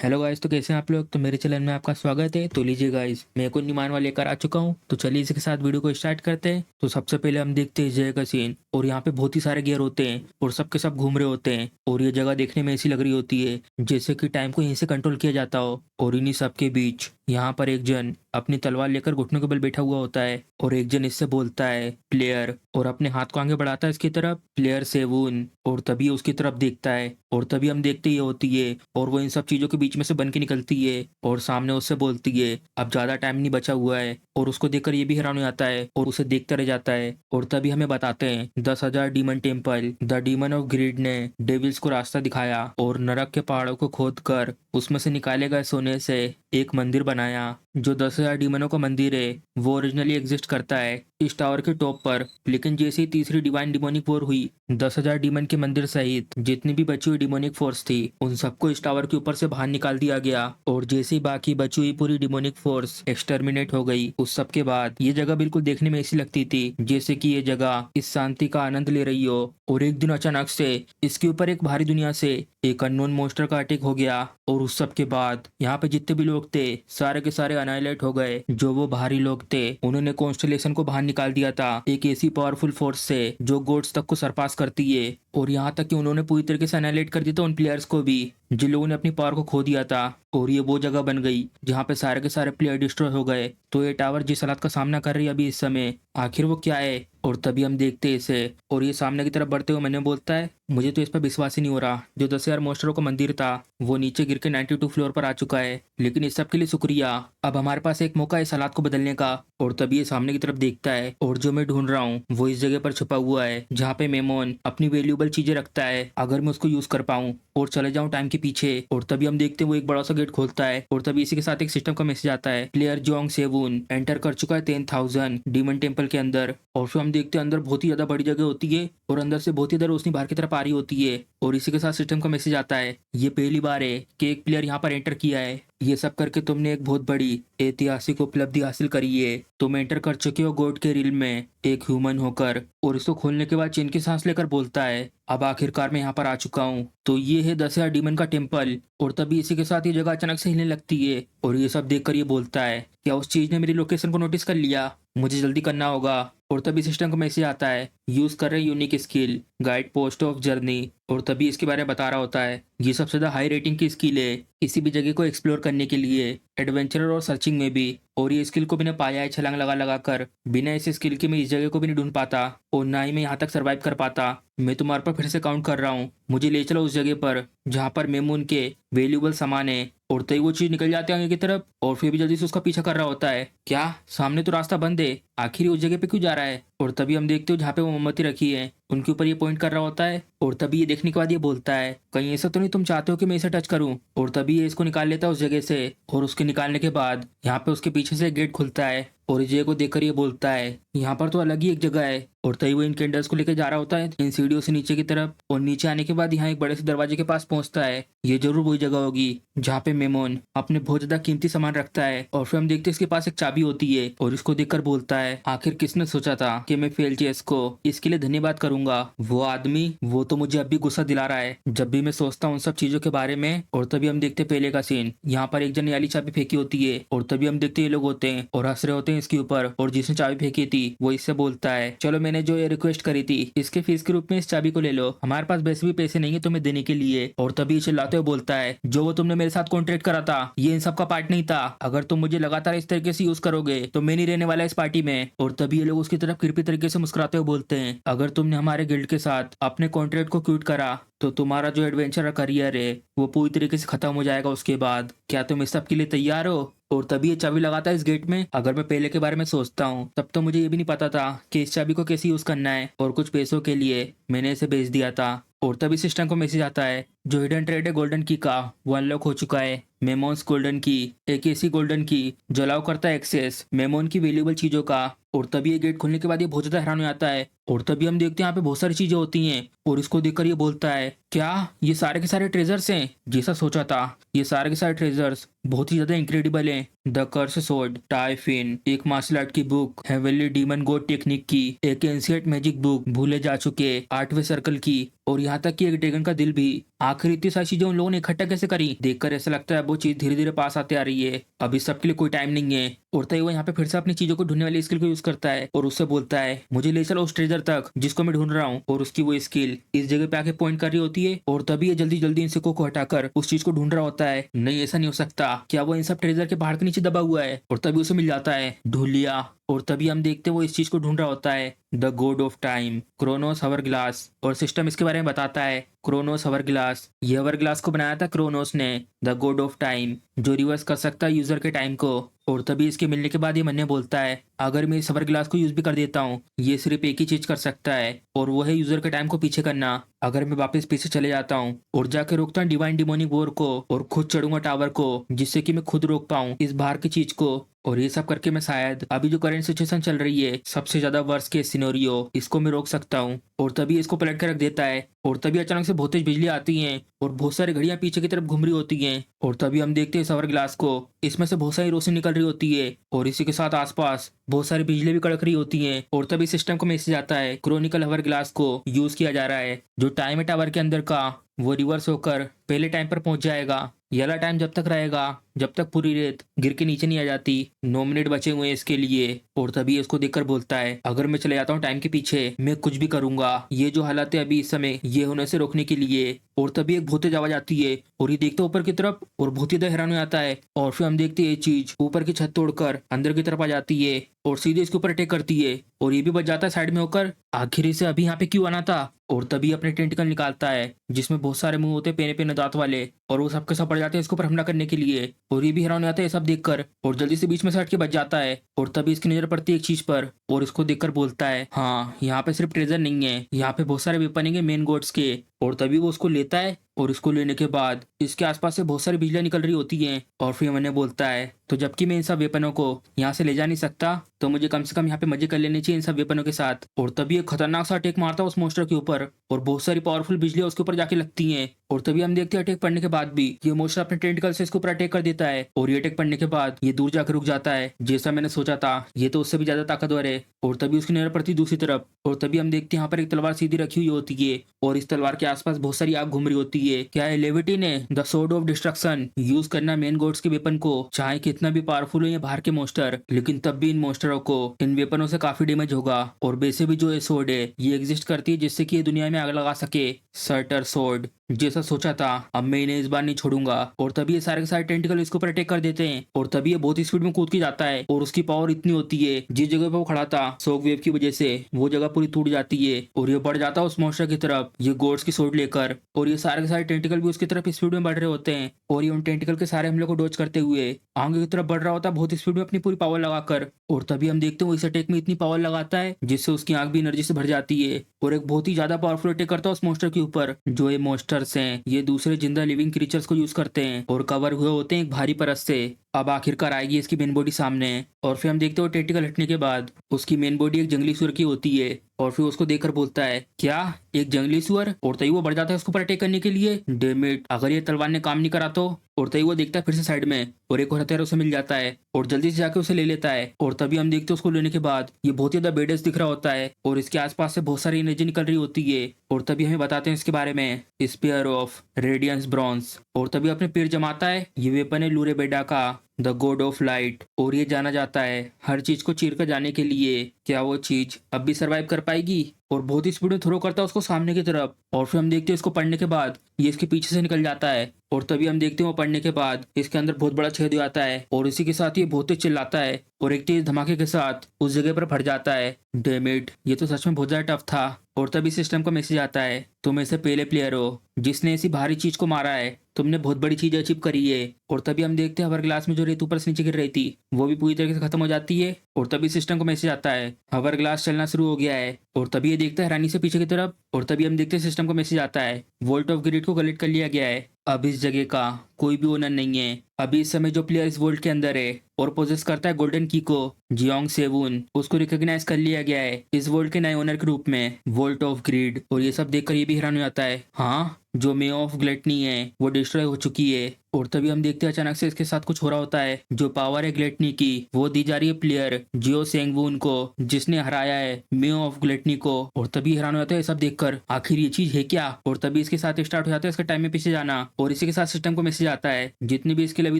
Hello guys, तो कैसे हैं आप लोग। तो मेरे चैनल में आपका स्वागत है। तो लीजिए गाइस, मैं को निमानवा लेकर आ चुका हूँ। तो चलिए इसी के साथ वीडियो को स्टार्ट करते हैं। तो सबसे पहले हम देखते हैं इस जगह का सीन। और यहाँ पे बहुत ही सारे गियर होते हैं और सबके सब घूम रहे होते हैं। और ये जगह देखने में ऐसी लग रही होती है जैसे कि टाइम को यहीं से कंट्रोल किया जाता हो। और इन्हीं सब के बीच यहाँ पर एक जन अपनी तलवार लेकर घुटनों के बल बैठा हुआ होता है। और एक जन इससे बोलता है प्लेयर, और अपने हाथ को आगे बढ़ाता है इसकी तरफ, प्लेयर सेवून। और तभी उसकी तरफ देखता है और तभी हम देखते ये होती है और वो इन सब चीजों के बीच में से बन के निकलती है और सामने उससे बोलती है अब ज्यादा टाइम नहीं बचा हुआ है। और उसको देखकर ये भी हैरान हो जाता है और उसे देखता रह जाता है। और तभी हमें बताते हैं 10,000 demon temple, the demon of greed ने डेविल्स को रास्ता दिखाया और नरक के पहाड़ों को खोद कर उसमें से निकाले गए सोने से एक मंदिर बनाया। जो 10,000 डीमनों का मंदिर है वो ओरिजिनली एग्जिस्ट करता है इस टावर के टॉप पर। लेकिन जैसे ही तीसरी डिवाइन डिमोनिक वॉर हुई, 10,000 डीमन के मंदिर सहित जितनी भी बची हुई डिमोनिक फोर्स थी उन सबको इस टावर के ऊपर से बाहर निकाल दिया गया। और जैसे ही बाकी बची हुई पूरी डिमोनिक फोर्स एक्सटर्मिनेट हो गई, उस सब के बाद ये जगह बिल्कुल देखने में ऐसी लगती थी जैसे कि ये जगह इस शांति का आनंद ले रही हो। और एक दिन अचानक से इसके ऊपर एक भारी दुनिया से एक अननोन मॉन्स्टर का अटैक हो गया। और उस सब के बाद यहाँ पे जितने भी लोग थे सारे के सारे अनाइलेट हो गए। जो वो बाहरी लोग थे उन्होंने कॉन्स्टलेशन को बाहर निकाल दिया था एक ऐसी पावरफुल फोर्स से जो गॉड्स तक को सरपास करती है। और यहाँ तक कि उन्होंने पूरी तरीके से अनाइलेट कर दिया था उन प्लेयर्स को भी जिन लोगों ने अपनी पावर को खो दिया था। और ये वो जगह बन गई जहाँ पे सारे के सारे प्लेयर डिस्ट्रॉय हो गए। तो ये टावर जिस हालात का सामना कर रही है अभी इस समय, आखिर वो क्या है। और तभी हम देखते हैं इसे और ये सामने की तरफ बढ़ते हुए मैंने बोलता है मुझे तो इस पर विश्वास ही नहीं हो रहा। जो 10,000 मोस्टरों का मंदिर था वो नीचे गिर के 92 फ्लोर पर आ चुका है। लेकिन इस सब के लिए शुक्रिया, अब हमारे पास एक मौका है इस हालात को बदलने का। और तभी ये सामने की तरफ देखता है और जो मैं ढूंढ रहा हूँ वो इस जगह पर छुपा हुआ है जहाँ पे मेमोन अपनी वैल्यूएबल चीजें रखता है अगर मैं उसको यूज कर पाऊँ और चले जाऊं टाइम के पीछे। और तभी हम देखते हैं वो एक बड़ा सा गेट खोलता है और तभी इसी के साथ एक सिस्टम का मैसेज आता है प्लेयर जोंग सेवून एंटर कर चुका है 10,000 डीमन टेम्पल के अंदर। और फिर हम देखते हैं अंदर बहुत ही ज्यादा बड़ी जगह होती है और अंदर से बहुत ही ज्यादा रोशनी बाहर की तरफ आ रही होती है। और इसी के साथ सिस्टम का मैसेज आता है ये पहली बार है कि एक प्लेयर यहाँ पर एंटर किया है। ये सब करके तुमने एक बहुत बड़ी ऐतिहासिक उपलब्धि हासिल करी है। तुम एंटर कर चुके हो गॉड के रिल में एक ह्यूमन होकर। और इसको खोलने के बाद चैन की सांस लेकर बोलता है अब आखिरकार मैं यहाँ पर आ चुका हूँ। तो ये है 10,000 डीमन का टेम्पल। और तभी इसी के साथ ये जगह अचानक से हिलने लगती है और ये सब देखकर ये बोलता है क्या उस चीज ने मेरी लोकेशन को नोटिस कर लिया, मुझे जल्दी करना होगा। और तभी सिस्टम का मैसेज आता है यूज कर रहे unique skill guide post of journey. और तभी इसके बारे में बता रहा होता है ये सबसे ज्यादा हाई रेटिंग की स्किल है किसी भी जगह को एक्सप्लोर करने के लिए, एडवेंचरर और सर्चिंग में भी। और ये स्किल को मैंने पाया है छलांग लगा लगा कर। बिना इस स्किल के मैं इस जगह को भी नहीं ढूंढ पाता और ना ही मैं यहाँ तक सरवाइव कर पाता। मैं तुम्हारे पर फिर से काउंट कर रहा हूँ, मुझे ले चलो उस जगह पर जहाँ पर मेमून के वैल्यूएबल सामान है। और तभी वो चीज निकल जाती है आगे की तरफ और फिर भी जल्दी से उसका पीछा कर रहा होता है क्या सामने तो रास्ता बंद है, आखिर उस जगह पे क्यों जा रहा है। और तभी हम देखते हो जहाँ पे वो मोमबत्ती रखी है उनके ऊपर ये पॉइंट कर रहा होता है। और तभी ये देखने के बाद ये बोलता है कहीं ऐसा तो नहीं तुम चाहते हो कि मैं इसे टच करूं। और तभी ये इसको निकाल लेता है उस जगह से। और उसके निकालने के बाद यहाँ पे उसके पीछे से एक गेट खुलता है और इस जगह को देखकर ये बोलता है यहाँ पर तो अलग ही एक जगह है। और तभी वो इन कैंडल्स को लेकर जा रहा होता है इन सीढ़ियों से नीचे की तरफ। और नीचे आने के बाद यहाँ एक बड़े से दरवाजे के पास पहुंचता है। ये जरूर वही जगह होगी जहाँ पे मेमोन अपने बहुत ज्यादा कीमती सामान रखता है। और फिर हम देखते हैं इसके पास एक चाबी होती है और इसको देखकर बोलता है आखिर किसने सोचा था कि मैं फेल्चियस को इसके लिए धन्यवाद करूंगा। वो आदमी वो तो मुझे अब भी गुस्सा दिला रहा है जब भी मैं सोचता हूँ उन सब चीजों के बारे में। और तभी हम देखते हैं पहले का सीन, यहाँ पर एक जन वाली चाबी फेंकी होती है और तभी हम देखते हैं ये लोग होते हैं और हंस रहे होते हैं इसके ऊपर। और जिसने चाबी फेंकी थी वो इससे बोलता है चलो मैंने जो ये रिक्वेस्ट करी थी इसके फीस के रूप में इस चाबी को ले लो, हमारे पास वैसे भी पैसे नहीं है तुम्हें देने के लिए। और तभी चिल्लाते हुए बोलता है जो वो तुमने मेरे साथ कॉन्ट्रैक्ट करा था ये इन सब का पार्ट नहीं था, अगर तुम मुझे लगातार इस तरीके से यूज करोगे तो मैं नहीं रहने वाला इस पार्टी में। और तभी ये लोग उसकी तरफ कृपी तरीके से मुस्कुराते हुए बोलते हैं अगर तुमने हमारे गिल्ड के साथ अपने कॉन्ट्रैक्ट को क्विट करा तो तुम्हारा जो एडवेंचर करियर है वो पूरी तरीके से खत्म हो जाएगा उसके बाद। क्या तुम इस सब के लिए तैयार हो। और तभी ये चाबी लगाता है इस गेट में। अगर मैं पहले के बारे में सोचता हूँ तब तो मुझे ये भी नहीं पता था कि इस चाबी को कैसे यूज करना है और कुछ पैसों के लिए मैंने इसे बेच दिया था। और तभी सिस्टम को मैसेज आता है जो हिडन ट्रेड है गोल्डन की का वो अनलॉक हो चुका है। मेमोन्स गोल्डन की एक ऐसी गोल्डन की जो अलाउ करता है एक्सेस मेमोन की वैल्यूएबल चीजों का। और तभी ये गेट खोलने के बाद ये बहुत ज्यादा हैरान हो जाता है। और तभी हम देखते हैं यहाँ पे बहुत सारी चीजें होती हैं और इसको देखकर ये बोलता है क्या ये सारे के सारे ट्रेजर्स हैं। जैसा सोचा था ये सारे के सारे ट्रेजर्स बहुत ही ज्यादा इंक्रेडिबल हैं। द कर्स सोर्ड टाइफिन, एक मार्शल आर्ट की book heavenly demon God technique की, एक एंशिएंट मैजिक बुक भूले जा चुके 8वें सर्कल की, और यहाँ तक कि एक ड्रैगन का दिल भी आखिर इतनी सारी चीजें उन लोगों ने इकट्ठा कैसे करी? देखकर ऐसा लगता है वो चीज धीरे धीरे पास आते आ रही है। अभी सबके लिए कोई टाइम नहीं है। और तय वो यहाँ पे फिर से अपनी चीजों को ढूंढने वाली स्किल को यूज करता है और उससे बोलता है मुझे ले चलो उस ट्रेजर तक जिसको मैं ढूंढ रहा हूँ। और उसकी वो स्किल इस जगह पे आके पॉइंट कर रही होती है और तभी ये जल्दी जल्दी इन सिक्कों को हटाकर उस चीज को ढूंढ रहा होता है। नहीं, ऐसा नहीं हो सकता, क्या वो इन सब ट्रेजर के पहाड़ के नीचे दबा हुआ है? और तभी उसे मिल जाता है, ढूंढ लिया। और तभी हम देखते हैं वो इस चीज को ढूंढ रहा होता है, the god of time, Kronos hourglass. और सिस्टम इसके बारे में बताता है, क्रोनोस हवर ग्लास, ये हवर ग्लास को बनाया था क्रोनोस ने, द गॉड ऑफ टाइम, जो रिवर्स कर सकता है यूजर के टाइम को। और तभी इसके मिलने के बाद ये मन में बोलता है अगर मैं इस हवर ग्लास को यूज भी कर देता हूँ, ये सिर्फ एक ही चीज कर सकता है और वो है यूजर के टाइम को पीछे करना। अगर मैं वापस पीछे चले जाता हूँ और जाके रोकता हूँ डिवाइन डिमोनिक वॉर को और खुद चढ़ूंगा टावर को, जिससे कि मैं खुद रोक पाऊँ इस बाहर की चीज को। और ये सब करके मैं शायद अभी जो करंट सिचुएशन चल रही है, सबसे ज्यादा वर्स्ट केस सिनेरियो, इसको मैं रोक सकता हूँ। और तभी इसको पलट के रख देता है और तभी अचानक से बहुत तेज बिजली आती है और बहुत सारी घड़ियां पीछे की तरफ घूम रही होती हैं। और तभी हम देखते हैं सवर ग्लास को, इसमें से बहुत सारी रोशनी निकल रही होती है और इसी के साथ आसपास बहुत सारी बिजली भी कड़क रही होती हैं। और तभी सिस्टम को मैसेज आता है क्रोनिकल हवर ग्लास को यूज किया जा रहा है, जो टाइम है टावर के अंदर का वो रिवर्स होकर पहले टाइम पर पहुंच जाएगा। ये वाला टाइम जब तक रहेगा जब तक पूरी रेत गिर के नीचे नहीं आ जाती। 9 मिनट बचे हुए हैं इसके लिए। और तभी इसको देखकर बोलता है अगर मैं चले जाता हूँ टाइम के पीछे, मैं कुछ भी करूंगा ये जो हालात है अभी इस समय ये होने से रोकने के लिए। और तभी एक बहुत तेज आवाज आती है और ये देखते ऊपर की तरफ और बहुत ही ज्यादा हैरान हो जाता है। और फिर हम देखते हैं ये चीज ऊपर की छत तोड़कर अंदर की तरफ आ जाती है और सीधे इसके ऊपर अटैक करती है और ये भी बच जाता है साइड में होकर। आखिर इसे अभी यहाँ पे क्यों आना था? और तभी अपने टेंटिकल निकालता है जिसमें बहुत सारे मुंह होते हैं पेने पेने दांत वाले, और वो सबके सब पड़ जाते हैं इसके ऊपर हमला करने के लिए। और ये भी हैरान हो जाता है ये सब देखकर और जल्दी से बीच में से हट के बच जाता है। और तभी इसकी नजर पड़ती है एक चीज पर और इसको देखकर बोलता है हाँ, यहाँ पे सिर्फ ट्रेजर नहीं है, यहाँ पे बहुत सारे वेपन है मेन गोड्स के। और तभी वो उसको लेता है और इसको लेने के बाद इसके आसपास से बहुत सारी बिजलियां निकल रही होती हैं। और फिर मैंने बोलता है तो जबकि मैं इन सब वेपनों को यहाँ से ले जा नहीं सकता, तो मुझे कम से कम यहाँ पे मजे कर लेने चाहिए इन सब वेपनों के साथ। और तभी एक खतरनाक सा अटैक मारता है उस मोस्टर के ऊपर और बहुत सारी पावरफुल बिजलियां उसके ऊपर जाके लगती हैं। और तभी हम देखते हैं अटैक पड़ने के बाद भी ये मोस्टर अपने टेंटिकल से इसके ऊपर अटैक कर देता है और ये अटैक पड़ने के बाद ये दूर जाकर रुक जाता है। जैसा मैंने सोचा था, ये तो उससे भी ज्यादा ताकतवर है। और तभी उसकी नजर पड़ती है दूसरी तरफ और तभी हम देखते हैं यहाँ पर एक तलवार सीधी रखी हुई होती है और इस तलवार के आसपास बहुत सारी आग घूम रही होती है। क्या है लेविटी ने the sword of destruction use करना मेन गोड्स के वेपन को, चाहे कितना भी पावरफुल हो ये बाहर के मोस्टर, लेकिन तब भी इन मोस्टरों को इन वेपनों से काफी डैमेज होगा। और वैसे भी जो ये सोर्ड है ये एग्जिस्ट करती है जिससे कि ये दुनिया में आग लगा सके, सर्टर सोर्ड। जैसा सोचा था अब मैं इन्हें इस बार नहीं छोड़ूंगा। और तभी ये सारे के सारे टेंटिकल इसके ऊपर अटैक कर देते हैं और तभी ये बहुत ही स्पीड में कूद के जाता है और उसकी पावर इतनी होती है जिस जगह पे वो खड़ा था शॉक वेव की वजह से वो जगह पूरी टूट जाती है और ये बढ़ जाता है उस मॉन्स्टर की तरफ ये गोड्स की सोर्ड लेकर। और ये सारे के सारे टेंटिकल भी उसकी तरफ स्पीड में बढ़ रहे होते हैं और ये उन टेंटिकल के सारे हमले को डॉज करते हुए आगे की तरफ बढ़ रहा होता है बहुत स्पीड में अपनी पूरी पावर लगाकर। और तभी हम देखते हैं वो इस अटैक में इतनी पावर लगाता है जिससे उसकी आंख भी एनर्जी से भर जाती है और एक बहुत ही ज्यादा पावरफुल अटैक करता है उस मॉन्स्टर के ऊपर। जो ये मॉन्स्टर्स हैं ये दूसरे जिंदा लिविंग क्रीचर्स को यूज करते हैं और कवर हुए होते हैं एक भारी परत से। अब आखिरकार आएगी इसकी मेन बॉडी सामने और फिर हम देखते हो टेंटिकल हटने के बाद उसकी मेन बॉडी एक जंगली सुअर की होती है और फिर उसको देखकर बोलता है क्या एक जंगली सुअर? और तभी वो बढ़ जाता है उसके ऊपर अटैक करने के लिए। डैम इट, अगर ये तलवार ने काम नहीं करा तो। और तभी वो देखता है फिर से साइड में और एक और हथियार उसे मिल जाता है और जल्दी से जाके उसे ले लेता है। और तभी हम देखते हैं उसको लेने के बाद ये बहुत ही ज्यादा बेडस दिख रहा होता है और इसके आसपास से बहुत सारी एनर्जी निकल रही होती है। और तभी हमें बताते हैं इसके बारे में, स्पीयर ऑफ रेडियंस ब्रॉन्ज। और तभी अपने पैर जमाता है, ये वेपन है लूरे बेडा का, द गॉड ऑफ लाइट। और ये जाना जाता है हर चीज को चीर कर जाने के लिए। क्या वो चीज अब भी सरवाइव कर पाएगी? और बहुत ही स्पीड में थ्रो करता है उसको सामने की तरफ और फिर हम देखते हैं इसको पढ़ने के बाद ये इसके पीछे से निकल जाता है। और तभी हम देखते हैं वो पढ़ने के बाद इसके अंदर बहुत बड़ा छेद हो जाता है और इसी के साथ ये बहुत तेज चिल्लाता है और एक तेज धमाके के साथ उस जगह पर फट जाता है। डैम इट, ये तो सच में बहुत ज्यादा टफ था। और तभी सिस्टम का मैसेज आता है तुम ऐसे पहले प्लेयर हो जिसने ऐसी भारी चीज को मारा है, तुमने बहुत बड़ी चीज अचीव करी है। और तभी हम देखते हैं हवर ग्लास में जो रेत ऊपर से नीचे गिर रही थी वो भी पूरी तरीके से खत्म हो जाती है। और तभी सिस्टम को मैसेज आता है हवर ग्लास चलना शुरू हो गया है। और तभी ये देखता है हैरानी से पीछे की तरफ और तभी हम देखते हैं सिस्टम को मैसेज आता है वोल्ट ऑफ ग्रिड को कलेक्ट कर लिया गया है अब इस जगह का कोई भी ओनर नहीं है। अभी इस समय जो प्लेयर इस वोल्ट के अंदर है और पोजेस करता है गोल्डन की को, जियोंग सेवुन, उसको रिकॉग्नाइज कर लिया गया है इस वोल्ट के नए ओनर के रूप में, वोल्ट ऑफ ग्रीड। और ये सब देखकर ये भी हैरान हो जाता है, हाँ जो मे ऑफ ग्लेटनी है वो डिस्ट्रॉय हो चुकी है। और तभी हम देखते हैं अचानक से इसके साथ कुछ हो रहा होता है। जो पावर है ग्लेटनी की वो दी जा रही है प्लेयर जियो सेंगवून को, जिसने हराया है मे ऑफ ग्लेटनी को। और तभी हैरान हो जाता है ये सब देखकर, आखिर ये चीज है क्या। और तभी इसके साथ स्टार्ट हो जाता है इसका टाइम में पीछे जाना। और इसी के साथ सिस्टम को मैसेज आता है, जितनी भी स्किल अभी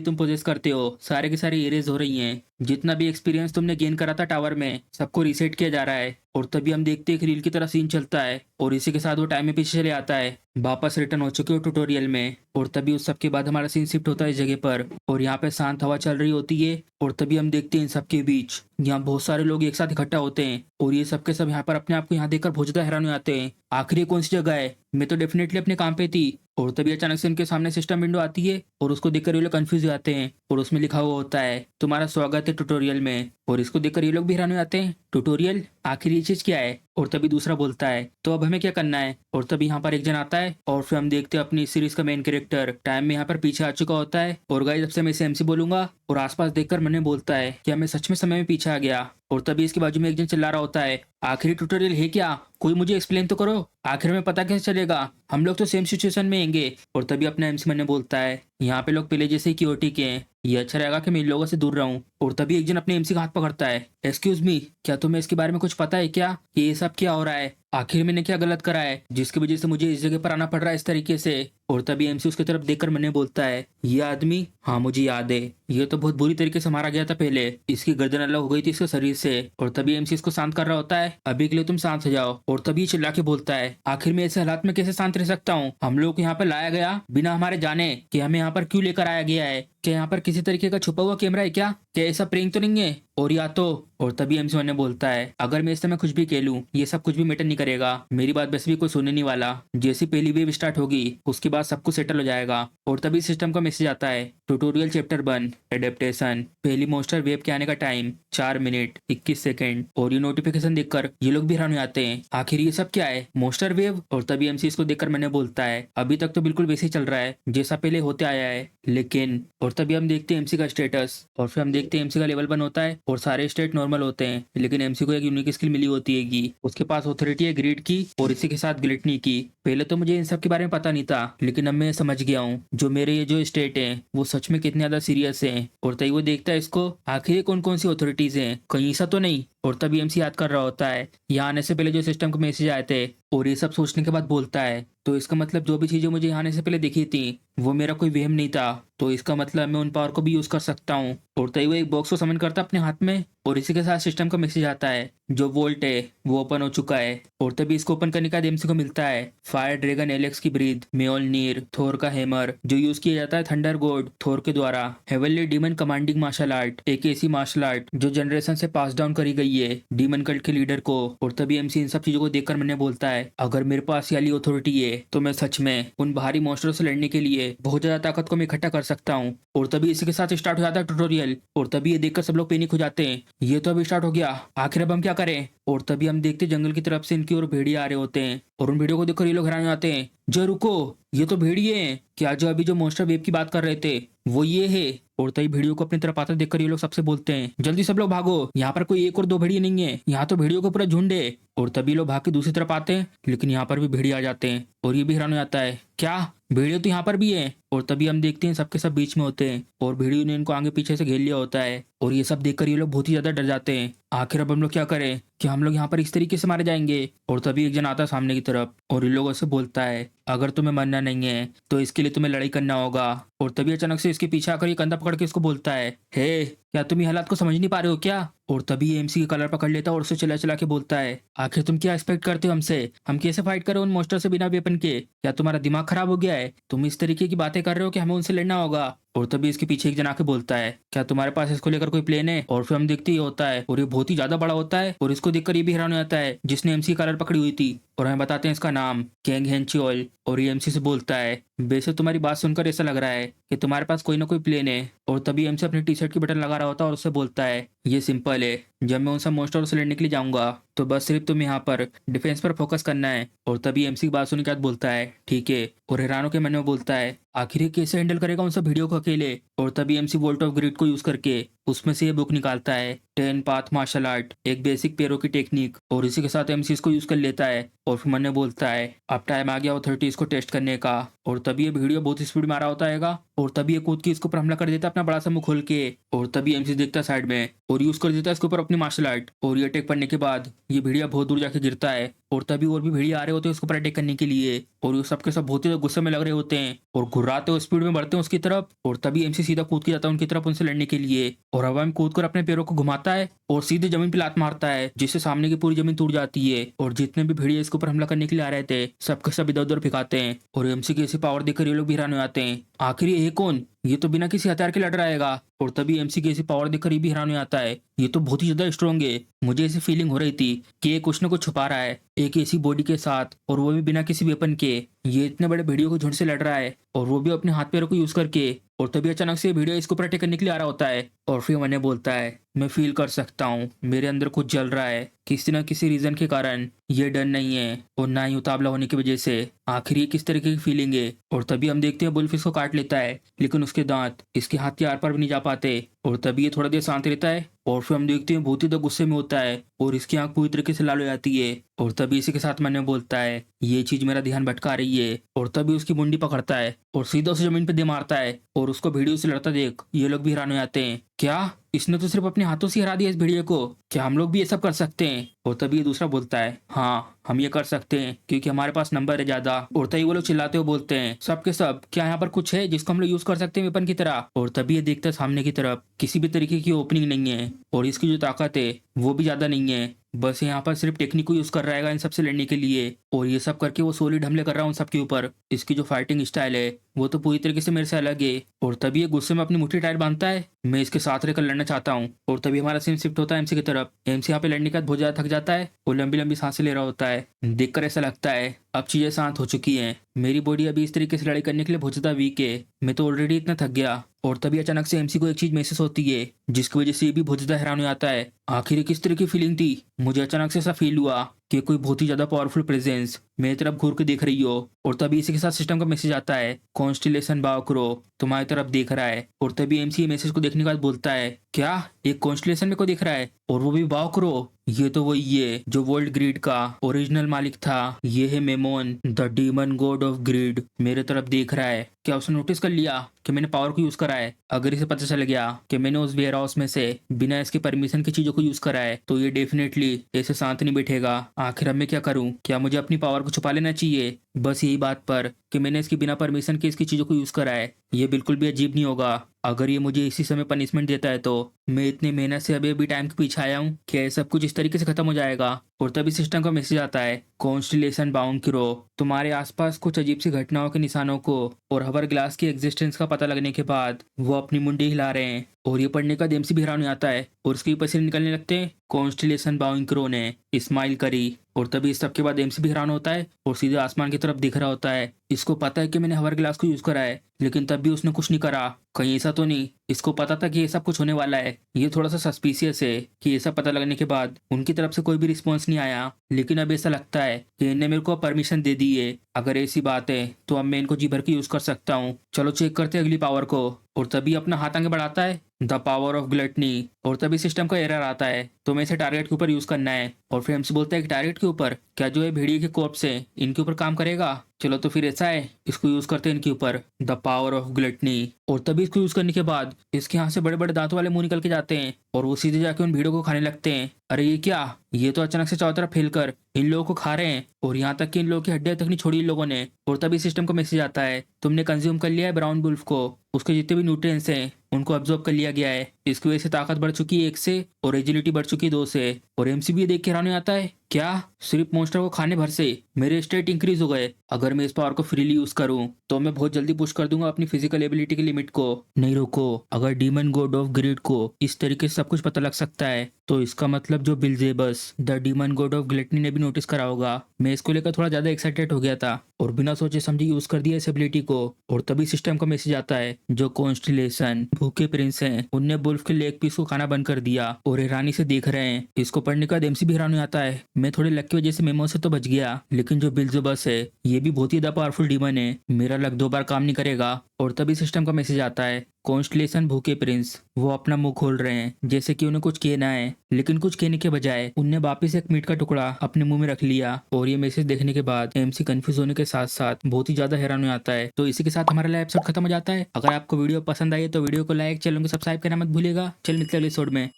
तुम पोजेस करते हो सारे के सारे इरेज हो रही हैं। जितना भी एक्सपीरियंस तुमने गेन करा था टावर में सबको रीसेट किया जा रहा है। और तभी हम देखते हैं एक रील की तरह सीन चलता है और इसी के साथ वो टाइम में पीछे चले आता है, वापस रिटर्न हो चुके हो ट्यूटोरियल में। और तभी उस सब के बाद हमारा सीन शिफ्ट होता है इस जगह पर और यहाँ पे शांत हवा चल रही होती है। और तभी हम देखते हैं इन सबके बीच यहाँ बहुत सारे लोग एक साथ इकट्ठा होते हैं और ये सब के सब यहाँ पर अपने आप को यहाँ देखकर बहुत ज्यादा हैरान हो जाते हैं, आखिर ये कौन सी जगह है, मैं तो डेफिनेटली अपने काम पे थी। और तभी अचानक से उनके सामने सिस्टम विंडो आती है और उसको देखकर ये लोग कंफ्यूज हो जाते हैं और उसमें लिखा हुआ होता है तुम्हारा स्वागत है ट्यूटोरियल में। और इसको देखकर ये लोग भी हैरान हो जाते हैं, ट्यूटोरियल, आखिर ये चीज क्या है। और तभी दूसरा बोलता है तो अब हमें क्या करना है। और तभी यहाँ पर एक जन आता है और फिर हम देखते हैं अपनी सीरीज का मेन कैरेक्टर टाइम में यहाँ पर पीछे आ चुका होता है। और गाइस, जब से मैं इसे एमसी बोलूंगा और आसपास देखकर मैंने बोलता है कि हमें सच में समय में पीछे आ गया। और तभी इसके बाजू में एक जन चिल्ला रहा होता है, आखिरी ट्यूटोरियल है क्या, कोई मुझे एक्सप्लेन तो करो, आखिर में पता कैसे चलेगा, हम लोग तो सेम सिचुएशन में होंगे। और तभी अपना एमसी मैंने बोलता है यहाँ पे लोग पहले जैसे ही क्यूटी के हैं, ये अच्छा रहेगा कि मैं इन लोगों से दूर रहूं। और तभी एक जन अपने एमसी का हाथ पकड़ता है, एक्सक्यूज मी, क्या तुम्हें इसके बारे में कुछ पता है क्या, कि ये सब क्या हो रहा है, आखिर मैंने क्या गलत करा है जिसकी वजह से मुझे इस जगह पर आना पड़ रहा है इस तरीके से। और तभी एमसी उसकी तरफ देखकर मैंने बोलता है, ये आदमी, हाँ मुझे याद है, ये तो बहुत बुरी तरीके से मारा गया था पहले, इसकी गर्दन अलग हो गई थी इसके शरीर से। और तभी एमसी इसको शांत कर रहा होता है, अभी के लिए तुम शांत हो जाओ। और तभी चिल्ला के बोलता है, आखिर मैं ऐसे हालात में कैसे शांत रह सकता हूँ, हम लोग को यहाँ पर लाया गया बिना हमारे जाने कि हमें यहाँ पर क्यों लेकर आया गया है, क्या यहाँ पर किसी तरीके का छुपा हुआ कैमरा है क्या ऐसा प्रेंग तो नहीं है, और या तो। और तभी एमसी वन ने बोलता है, अगर मैं इस समय कुछ भी कह लूं ये सब कुछ भी मैटर नहीं करेगा, मेरी बात वैसे भी कोई सुनने नहीं वाला, जैसी पहली वेव स्टार्ट होगी उसके बाद सब कुछ सेटल हो जाएगा। और तभी सिस्टम का मैसेज आता है, ट्यूटोरियल चैप्टर 1 एडेप्टेशन, पहली मोस्टर वेव के आने का टाइम 4 मिनट 21 सेकेंड। और ये नोटिफिकेशन देखकर ये लोग भी हैरान हो जाते हैं, आखिर ये सब क्या है, मोस्टर वेव। और तभी एमसी इसको देखकर मैंने बोलता है, अभी तक तो बिल्कुल वैसे ही चल रहा है जैसा पहले होते आया है, लेकिन। और तभी हम देखते हैं एमसी का स्टेटस और फिर हम देखते हैं एमसी का लेवल 1 होता है और सारे स्टेट नॉर्मल होते हैं, लेकिन एमसी को एक यूनिक स्किल मिली होती है कि उसके पास ऑथोरिटी है ग्रिड की और इसी के साथ ग्लिटनी की। पहले तो मुझे इन सब के बारे में पता नहीं था, लेकिन अब मैं समझ गया हूँ जो मेरे ये जो स्टेट है वो सच में कितने ज्यादा सीरियस है। और तभी वो देखता है इसको, आखिर कौन कौन सी ऑथोरिटीज हैं, कहीं ऐसा तो नहीं। और तभी एमसी याद कर रहा होता है यहाँ आने से पहले जो सिस्टम को मैसेज आए थे, और ये सब सोचने के बाद बोलता है, तो इसका मतलब जो भी चीजें मुझे यहाँ आने से पहले दिखी थी वो मेरा कोई वहम नहीं था, तो इसका मतलब मैं उन पावर को भी यूज कर सकता हूँ। और तभी वो एक बॉक्स को समन करता अपने हाथ में और इसी के साथ सिस्टम का मैसेज आता है, जो वोल्ट है वो ओपन हो चुका है। और तभी इसको ओपन करने का एमसी को मिलता है फायर ड्रैगन एलेक्स की ब्रीथ, म्योलनीर, थोर का हैमर जो यूज किया जाता है थंडर गॉड थोर के द्वारा, heavenly demon commanding martial art, एक ऐसी मार्शल आर्ट जो जनरेशन से पास डाउन करी गई है डीमन कल्ट के लीडर को। और तभी एमसी इन सब चीजों को देखकर मैंने बोलता है, अगर मेरे पास वाली अथॉरिटी है तो मैं सच में उन भारी मॉन्स्टरों से लड़ने के लिए बहुत ज्यादा ताकत को मैं इकट्ठा कर सकता हूँ। और तभी इसी के साथ स्टार्ट हो जाता है ट्यूटोरियल। और तभी ये देखकर सब लोग पैनिक हो जाते हैं, ये तो अभी स्टार्ट हो गया, आखिर अब हम क्या करें। और तभी हम देखते जंगल की तरफ से इनकी ओर भेड़िए आ रहे होते हैं और उन भेड़ियों को देखकर ये लोग हैरान हो जाते हैं, जो रुको, ये तो भेड़िए हैं क्या, जो अभी जो मॉन्स्टर वेव की बात कर रहे थे वो ये है। और तभी भेड़ियों को अपनी तरफ आते देखकर ये लोग सबसे बोलते हैं, जल्दी सब लोग भागो, यहाँ पर कोई एक और दो भेड़िए नहीं है, यहाँ तो भेड़ियों का पूरा झुंड है। और तभी लोग भाग के दूसरी तरफ आते हैं, लेकिन यहाँ पर भी भेड़िए आ जाते हैं और ये भी हैरान हो जाता है, क्या भेड़िए तो यहाँ पर भी है। और तभी हम देखते हैं सबके सब बीच में होते हैं और भेड़ियों ने इनको आगे पीछे से घेर लिया होता है और ये सब देखकर ये लोग बहुत ही ज्यादा डर जाते हैं, आखिर अब हम लोग क्या करें, कि हम लोग यहाँ पर इस तरीके से मारे जाएंगे। और तभी एक जन आता है सामने की तरफ और इन लोगों से बोलता है, अगर तुम्हें मरना नहीं है तो इसके लिए तुम्हें लड़ाई करना होगा। और तभी अचानक से इसके पीछे आकर ये कंधा पकड़ के इसको बोलता है, हे क्या तुम ये हालात को समझ नहीं पा रहे हो क्या। और तभी एमसी की कलर पकड़ लेता है और उसे चला चला के बोलता है, आखिर तुम क्या एक्सपेक्ट करते हो हमसे, हम कैसे फाइट करें उन मॉन्स्टर से बिना वेपन के, क्या तुम्हारा दिमाग खराब हो गया है, तुम इस तरीके की बातें कर रहे हो कि हमें उनसे लड़ना होगा। और तभी इसके पीछे एक जना के बोलता है, क्या तुम्हारे पास इसको लेकर कोई प्लेन है। और फिर हम देखते ही होता है और ये बहुत ही ज्यादा बड़ा होता है और इसको देखकर ये भी हैरान हो जाता है जिसने एमसी कलर पकड़ी हुई थी। और हमें बताते हैं इसका नाम कैंग हेंचियोल। और ये एमसी से बोलता है, वैसे तुम्हारी बात सुनकर ऐसा लग रहा है कि तुम्हारे पास कोई ना कोई प्लेन है। और तभी एमसी अपनी टी शर्ट की बटन लगा रहा होता है और उससे बोलता है, ये सिंपल है, जब मैं उन सब मॉन्स्टरों से लड़ने के लिए जाऊंगा तो बस सिर्फ तुम यहाँ पर डिफेंस पर फोकस करना है। और तभी एमसी की बात सुनने के बाद बोलता है ठीक है, और हैरानों के मन में बोलता है आखिर ये कैसे हैंडल करेगा उन सब वीडियो को अकेले। और तभी एमसी वोल्ट ऑफ ग्रिड को यूज करके उसमें से ये बुक निकालता है 10 पाथ मार्शल आर्ट, एक बेसिक पैरों की टेक्निक, और इसी के साथ एमसी इसको यूज कर लेता है। और फिर मन में बोलता है अब टाइम आ गया ऑथोरिटीज को टेस्ट करने का। और तभी ये वीडियो बहुत स्पीड में आ रहा होता है और तभी ये कूद के इसके ऊपर हमला कर देता है अपना बड़ा सा मुंह खोल के। और तभी एमसी देखता है साइड में और यूज कर देता है इसके ऊपर अपनी मार्शल आर्ट। और ये अटैक पड़ने के बाद ये भेड़िया बहुत दूर जाके गिरता है। और तभी और भी भेड़िया आ रहे होते हैं उसके ऊपर अटैक करने के लिए, और ये सबके सब बहुत ही गुस्से में लग रहे होते हैं और घुर्राते हुए स्पीड में बढ़ते हैं उसकी तरफ। और तभी एमसी सीधा कूद के जाता है उनकी तरफ उनसे लड़ने के लिए, और हवा में कूद कर अपने पैरों को घुमाता है और सीधे जमीन पे लात मारता है जिससे सामने की पूरी जमीन टूट जाती है। और जितने भी भेड़िए इसके ऊपर हमला करने के लिए आ रहे थे सबके सब इधर उधर फेंकाते हैं। और एमसी की ऐसी पावर देखकर ये लोग भी हैरान हो जाते हैं, आखिर ये कौन, ये तो बिना किसी हथियार के लड़ रहा है। और तभी एमसी की ऐसी पावर देखकर ये भी हैरान हो जाता है, ये तो बहुत ही ज्यादा स्ट्रॉन्ग है। मुझे ऐसी फीलिंग हो रही थी कि ये कुछ न कुछ छुपा रहा है एक ऐसी बॉडी के साथ, और वो भी बिना किसी वेपन के। ये इतने बड़े भेड़ियों को झुंड से लड़ रहा है और वो भी अपने हाथ पैरों को यूज करके। और तभी अचानक से भेड़िया इसको ऊपर अटैक करने के लिए आ रहा होता है। और फिर मैंने बोलता है मैं फील कर सकता हूँ मेरे अंदर कुछ जल रहा है किसी न किसी रीजन के कारण, ये डर नहीं है और ना ही उतावला होने की वजह से। आखिर ये किस तरीके की फीलिंग है। और तभी हम देखते हैं बुल्फ इसको काट लेता है लेकिन उसके दांत इसके हाथ के आर पार भी नहीं जा पाते। और तभी ये थोड़ा देर शांत रहता है और फिर हम देखते हैं बहुत ही गुस्से में होता है और इसकी आंख पूरी तरीके से लाल हो जाती है। और तभी इसी के साथ मैंने बोलता है ये चीज मेरा ध्यान भटका रही है। और तभी उसकी मुंडी पकड़ता है और सीधा उसे जमीन पे दे मारता है। और उसको भेड़ियों से लड़ता देख ये लोग भी हैरान हो जाते हैं, क्या इसने तो सिर्फ अपने हाथों से हरा दिया इस भेड़िए को, क्या हम लोग भी ये सब कर सकते हैं। और तभी ये दूसरा बोलता है हाँ हम ये कर सकते हैं क्योंकि हमारे पास नंबर है ज्यादा। और तभी वो लोग चिल्लाते हुए बोलते हैं सब के सब क्या यहाँ पर कुछ है जिसको हम लोग यूज कर सकते हैं वेपन की तरह। और तभी ये देखता है सामने की तरफ किसी भी तरीके की ओपनिंग नहीं है और इसकी जो ताकत है वो भी ज्यादा नहीं है, बस यहाँ पर सिर्फ टेक्निक को यूज कर रहा है इन सबसे लड़ने के लिए। और ये सब करके वो सॉलिड हमले कर रहा है उन सबके ऊपर। इसकी जो फाइटिंग स्टाइल है वो तो पूरी तरीके से मेरे से अलग है। और तभी ये गुस्से में अपनी मुट्ठी टाइट बांधता है, मैं इसके साथ रहकर लड़ना चाहता हूँ। और तभी हमारा सीन शिफ्ट होता है एमसी की तरफ। एमसी यहाँ पे लड़ने के बाद बहुत ज्यादा थक जाता है और लंबी लंबी सांसें ले रहा होता है। देखकर ऐसा लगता है अब चीजें शांत हो चुकी हैं, मेरी बॉडी अभी इस तरीके से लड़ाई करने के लिए बहुत ज्यादा वीक है, मैं तो ऑलरेडी इतना थक गया। और तभी अचानक से एमसी को एक चीज महसूस होती है जिसकी वजह से ये भी बहुत ज्यादा हैरान हो जाता है, आखिर ये किस तरह की फीलिंग थी। मुझे अचानक से ऐसा फील हुआ कि कोई बहुत ही ज्यादा पावरफुल प्रेजेंस मेरी तरफ घूर के देख रही हो। और तभी इसी के साथ सिस्टम का मैसेज आता है कॉन्स्टिलेशन बावक्रो तुम्हारी तरफ देख रहा है। और तभी एमसी मैसेज को देखने के बाद बोलता है क्या एक कॉन्स्टिलेशन में को देख रहा है और वो भी बावक्रो, ये तो वही है जो वर्ल्ड ग्रिड का ओरिजिनल मालिक था, ये है Memon the demon god of grid मेरे तरफ देख रहा है। क्या उसने नोटिस कर लिया कि मैंने पावर को यूज करा है। अगर इसे पता चल गया कि मैंने उस वेयर हाउस में से बिना इसके परमिशन की चीजों को यूज करा है तो ये डेफिनेटली ऐसे शांत नहीं बैठेगा। आखिर अब मैं क्या करूं, क्या मुझे अपनी पावर को छुपा लेना चाहिए बस यही बात पर कि मैंने इसकी बिना परमिशन के इसकी चीजों को यूज करा है। ये बिल्कुल भी अजीब नहीं होगा अगर ये मुझे इसी समय पनिशमेंट देता है तो मैं इतनी मेहनत से अभी टाइम के पीछे आया हूँ कि सब कुछ इस तरीके से खत्म हो जाएगा। और तभी सिस्टम का मैसेज आता है कॉन्स्टिलेशन बाउंड करो, तुम्हारे आसपास कुछ अजीब सी घटनाओं के निशानों को और हवर ग्लास की एग्जिस्टेंस का पता लगने के बाद वो अपनी मुंडी हिला रहे हैं। और ये पढ़ने का एमसी भी हैरान हो जाता है और उसके पसीने निकलने लगते हैं। कॉन्स्टिलेशन बाउंड करो ने स्माइल करी। और तभी इस सब के बाद एमसी भी हैरान होता है और सीधे आसमान की तरफ दिख रहा होता है। इसको पता है कि मैंने हवर ग्लास को यूज करा है लेकिन तब भी उसने कुछ नहीं करा, कहीं ऐसा तो नहीं इसको पता था कि ये सब कुछ होने वाला है। ये थोड़ा सा सस्पिशियस है कि ये सब पता लगने के बाद उनकी तरफ से कोई भी रिस्पॉन्स नहीं आया, लेकिन अब ऐसा लगता है कि इन्हें मेरे को परमिशन दे दी है। अगर ऐसी बात है तो अब मैं इनको जी भर के यूज कर सकता हूँ, चलो चेक करते हैं अगली पावर को। और तभी अपना हाथ आगे बढ़ाता है द पावर ऑफ ग्लटनी। और तभी सिस्टम का एरर आता है तो मैं इसे टारगेट के ऊपर यूज करना है। और फिर हमसे बोलता है कि टारगेट के ऊपर क्या जो है भेड़िए के कॉर्प्स है इनके ऊपर काम करेगा, चलो तो फिर ऐसा है इसको यूज करते हैं इनके ऊपर द पावर ऑफ ग्लटनी। और तभी इसको यूज करने के बाद इसके यहाँ से बड़े बड़े दांतों वाले मुंह निकल के जाते हैं और वो सीधे जाके उन भेड़ों को खाने लगते हैं। अरे ये क्या, ये तो अचानक से चारों तरफ फैलकर इन लोगों को खा रहे हैं और यहाँ तक कि इन लोगों की हड्डियां तक नहीं छोड़ी इन लोगों ने। और तभी सिस्टम का मैसेज आता है तुमने कंज्यूम कर लिया है ब्राउन वुल्फ को, उसके जितने भी न्यूट्रिएंट्स हैं उनको अब्जॉर्ब कर लिया गया है, इसकी वजह से ताकत बढ़ चुकी है 1 से और एजिलिटी बढ़ चुकी है 2 से। और एमसी भी ये देख के हैरान हो जाता है, क्या सिर्फ मॉन्स्टर को खाने भर से मेरे स्टेट इंक्रीज हो गए। अगर मैं इस पावर को फ्रीली यूज करूं तो मैं बहुत जल्दी पुश कर दूंगा अपनी फिजिकल एबिलिटी की लिमिट को। नहीं रुको, अगर डीमन गॉड ऑफ ग्रीड को इस तरीके से सब कुछ पता लग सकता है तो इसका मतलब जो Beelzebub the demon god of gluttony ने भी नोटिस करा होगा। मैं इसको लेकर थोड़ा ज्यादा एक्साइटेड हो गया था और बिना सोचे समझे यूज कर दिया इस एबिलिटी को। और तभी सिस्टम का मैसेज आता है, जो कॉन्स्टिलेशन भूखे प्रिंस हैं उनने बुल्फ के लेग पीस को खाना बंद कर दिया और हैरानी से देख रहे हैं। इसको पढ़ने का एमसी भी हैरान हो जाता है। मैं थोड़ी लक की वजह से मेमो से तो बच गया, लेकिन जो बिलजेबस है ये भी बहुत ही ज्यादा पावरफुल डीमन है। मेरा लक 2 बार काम नहीं करेगा। और तभी सिस्टम का मैसेज आता है, कॉन्स्टलेशन भूखे प्रिंस वो अपना मुंह खोल रहे हैं जैसे कि उन्हें कुछ कहना है, लेकिन कुछ कहने के बजाय उनने वापिस एक मीट का टुकड़ा अपने मुंह में रख लिया। और ये मैसेज देखने के बाद एमसी कंफ्यूज होने के साथ साथ बहुत ही ज्यादा हैरान हो जाता है। तो इसी के साथ हमारा एपिसोड खत्म हो जाता है। अगर आपको वीडियो पसंद आई है तो वीडियो को लाइक, चैनल को सब्सक्राइब करना मत भूलिएगा। चल मिलते हैं अगले एपिसोड में।